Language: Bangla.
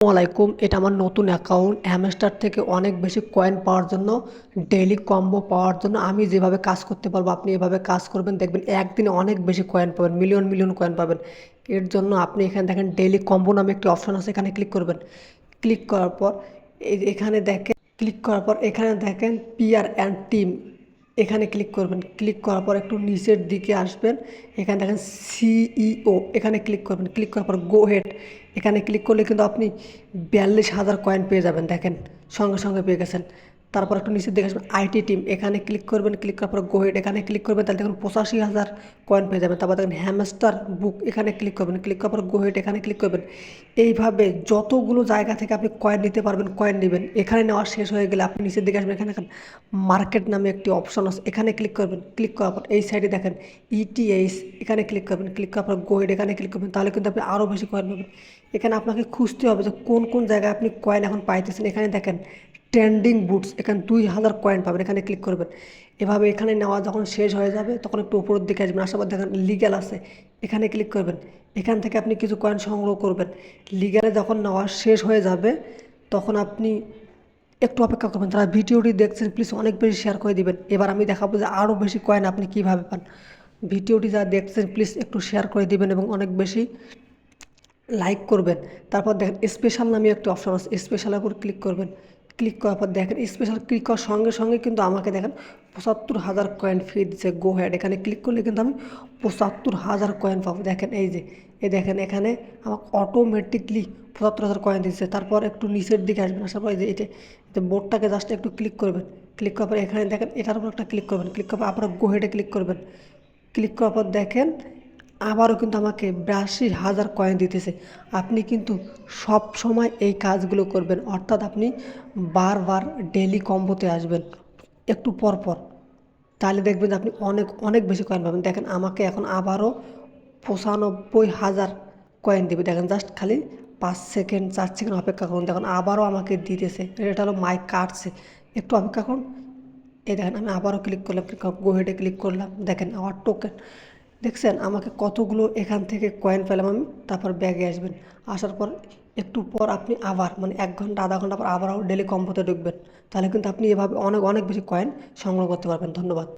আসসালামাইকুম, এটা আমার নতুন অ্যাকাউন্ট। হ্যামস্টার থেকে অনেক বেশি কয়েন পাওয়ার জন্য, ডেইলি কম্বো পাওয়ার জন্য আমি যেভাবে কাজ করতে পারবো আপনি এভাবে কাজ করবেন, দেখবেন একদিনে অনেক বেশি কয়েন পাবেন, মিলিয়ন মিলিয়ন কয়েন পাবেন। এর জন্য আপনি এখানে দেখেন ডেইলি কম্বো নামে একটি অপশন আছে, এখানে ক্লিক করবেন। ক্লিক করার পর এখানে দেখেন পিআর অ্যান্ড টিম, এখানে ক্লিক করবেন। ক্লিক করার পর একটু নিচের দিকে আসবেন, এখানে দেখেন সিইও, এখানে ক্লিক করবেন। ক্লিক করার পর গো হেড, এখানে ক্লিক করলে কিন্তু আপনি 42,000 কয়েন পেয়ে যাবেন। দেখেন সঙ্গে সঙ্গে পেয়ে গেছেন। তারপর একটু নিচের দিকে আসবেন, আইটি টিম, এখানে ক্লিক করবেন। ক্লিক করার পর গো হেড, এখানে ক্লিক করবেন, তাহলে দেখুন 85,000 কয়েন পেয়ে যাবেন। তারপর দেখেন হ্যামস্টার বুক, এখানে ক্লিক করবেন। ক্লিক করার পর গো হেড, এখানে ক্লিক করবেন। এইভাবে যতগুলো জায়গা থেকে আপনি কয়েন নিতে পারবেন কয়েন নেবেন। এখানে নেওয়া শেষ হয়ে গেলে আপনি নিচের দিকে আসবেন, এখানে দেখেন মার্কেট নামে একটি অপশন আছে, এখানে ক্লিক করবেন। ক্লিক করার পর এই সাইডে দেখেন ইটিএইচ, এখানে ক্লিক করবেন। ক্লিক করার পর গো হেড, এখানে ক্লিক করবেন, তাহলে কিন্তু আপনি আরও বেশি কয়েন পাবেন। এখানে আপনাকে খুঁজতে হবে যে কোন কোন জায়গায় আপনি কয়েন এখন পাইতেছেন। এখানে দেখেন ট্রেন্ডিং বুটস, এখানে 2,000 কয়েন পাবেন, এখানে ক্লিক করবেন। এভাবে এখানে নেওয়া যখন শেষ হয়ে যাবে তখন একটু উপরের দিকে আসবেন, আসার পর দেখেন লিগ্যাল আছে, এখানে ক্লিক করবেন। এখান থেকে আপনি কিছু কয়েন সংগ্রহ করবেন। লিগ্যালে যখন নেওয়া শেষ হয়ে যাবে তখন আপনি একটু অপেক্ষা করবেন। যারা ভিডিওটি দেখছেন প্লিজ অনেক বেশি শেয়ার করে দিবেন। এবার আমি দেখাবো যে আরও বেশি কয়েন আপনি কীভাবে পান। ভিডিওটি যারা দেখছেন প্লিজ একটু শেয়ার করে দিবেন এবং অনেক বেশি লাইক করবেন। তারপর দেখেন স্পেশাল নামে একটি অপশন আছে, স্পেশালের উপর ক্লিক করবেন। ক্লিক করার পর দেখেন স্পেশাল ক্লিক করার সঙ্গে সঙ্গে কিন্তু আমাকে দেখেন 75,000 কয়েন ফ্রি দিচ্ছে। গো হ্যাড, এখানে ক্লিক করলে কিন্তু আমি 75,000 কয়েন পাবো। দেখেন এই যে দেখেন এখানে আমাকে অটোমেটিকলি 75,000 কয়েন দিচ্ছে। তারপর একটু নিচের দিকে আসবেন, আসার পর এই যে বোর্ডটাকে জাস্ট একটু ক্লিক করবেন। ক্লিক করার পর এখানে দেখেন এটার উপর একটা ক্লিক করবেন। ক্লিক করার পর আপনারা গো হেডে ক্লিক করবেন। ক্লিক করার পর দেখেন আবারও কিন্তু আমাকে 82,000 কয়েন দিতেছে। আপনি কিন্তু সব সময় এই কাজগুলো করবেন, অর্থাৎ আপনি বারবার ডেইলি কম্বোতে আসবেন একটু পর পর, তাহলে দেখবেন যে আপনি অনেক অনেক বেশি কয়েন পাবেন। দেখেন আমাকে এখন আবারও 95,000 কয়েন দেবে। দেখেন জাস্ট খালি 5 সেকেন্ড 4 সেকেন্ড অপেক্ষা করুন, দেখুন আবারও আমাকে দিতেছে। এটা হলো মাইক কাটছে, একটু অপেক্ষা করুন। এই দেখেন আমি আবারও ক্লিক করলাম, গো হেডে ক্লিক করলাম, দেখেন আমার টোকেন দেখছেন আমাকে কতগুলো এখান থেকে কয়েন পেলাম আমি। তারপর ব্যাগে আসবেন, আসার পর একটু পর আপনি আবার মানে 1 ঘন্টা আধা ঘন্টা পর আবারও ডেলি কম্বোতে ঢুকবেন, তাহলে কিন্তু আপনি এভাবে অনেক অনেক বেশি কয়েন সংগ্রহ করতে পারবেন। ধন্যবাদ।